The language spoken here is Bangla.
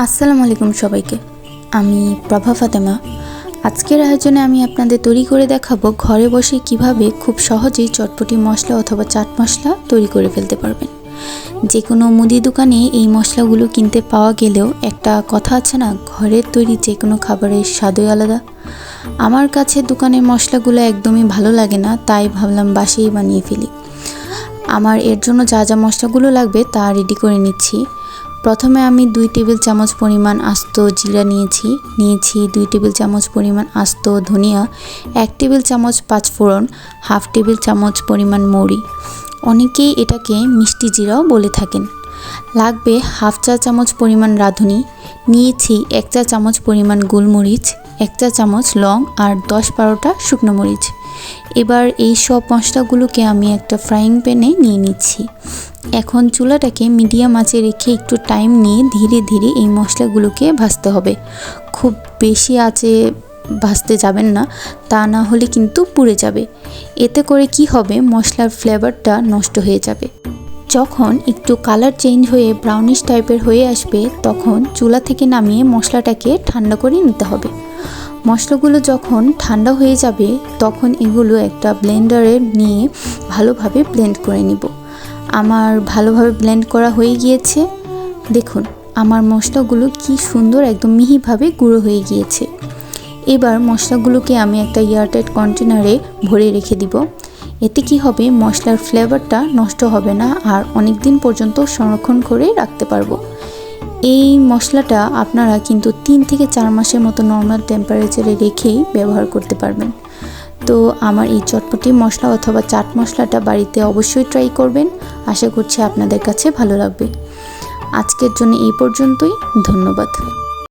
আসসালামু আলাইকুম সবাইকে। আমি প্রভা ফাতেমা। আজকের আয়োজনে আমি আপনাদের তৈরি করে দেখাবো ঘরে বসে কিভাবে খুব সহজেই চটপটি মশলা অথবা চাট মশলা তৈরি করে ফেলতে পারবেন। যে কোনো মুদি দোকানে এই মশলাগুলো কিনতে পাওয়া গেলেও একটা কথা আছে না, ঘরের তৈরি যে কোনো খাবারের স্বাদই আলাদা। আমার কাছে দোকানের মশলাগুলো একদমই ভালো লাগে না, তাই ভাবলাম বাসায় বানিয়ে ফেলি। আমার এর জন্য যা যা মশলাগুলো লাগবে তা রেডি করে নিচ্ছি। প্রথমে আমি 2 টেবিল চামচ পরিমাণ আস্ত জিরা নিয়েছি 2 টেবিল চামচ পরিমাণ আস্ত ধনিয়া, 1 টেবিল চামচ পাঁচফোড়ন, হাফ টেবিল চামচ পরিমাণ মৌরি, অনেকেই এটাকে মিষ্টি জিরাও বলে থাকেন। লাগবে হাফ চা চামচ পরিমাণ রাঁধুনি, নিয়েছি 1 চা চামচ পরিমাণ গোলমরিচ, 1 চা চামচ লং আর 10-12টা শুকনো মরিচ। এবার এই সব মশলাগুলোকে আমি একটা ফ্রাইং প্যানে নিয়ে নিচ্ছি। এখন চুলাটাকে মিডিয়াম আঁচে রেখে একটু টাইম নিয়ে ধীরে ধীরে এই মশলাগুলোকে ভাজতে হবে। খুব বেশি আঁচে ভাজতে যাবেন না, তা না হলে কিন্তু পুড়ে যাবে। এতে করে কি হবে, মশলার ফ্লেভারটা নষ্ট হয়ে যাবে। যখন একটু কালার চেঞ্জ হয়ে ব্রাউনিশ টাইপের হয়ে আসবে, তখন চুলা থেকে নামিয়ে মশলাটাকে ঠান্ডা করে নিতে হবে। মশলাগুলো যখন ঠান্ডা হয়ে যাবে, তখন এগুলো একটা ব্লেন্ডারে নিয়ে ভালোভাবে ব্লেন্ড করে নিব। আমার ভালোভাবে ব্লেন্ড করা হয়ে গিয়েছে। দেখুন আমার মশলাগুলো কি সুন্দর একদম মিহিভাবে গুঁড়ো হয়ে গিয়েছে। এবার মশলাগুলোকে আমি একটা এয়ারটাইট কন্টেনারে ভরে রেখে দিব। এতে কি হবে, মশলার ফ্লেভারটা নষ্ট হবে না আর অনেক দিন পর্যন্ত সংরক্ষণ করে রাখতে পারবো। এই মশলাটা আপনারা কিন্তু 3 থেকে 4 মাসের মতো নর্মাল টেম্পারেচারে রেখেই ব্যবহার করতে পারবেন। তো আমার এই চটপটি মশলা অথবা চাট মশলাটা বাড়িতে অবশ্যই ট্রাই করবেন। আশা করছি আপনাদের কাছে ভালো লাগবে। আজকের জন্য এই পর্যন্তই। ধন্যবাদ।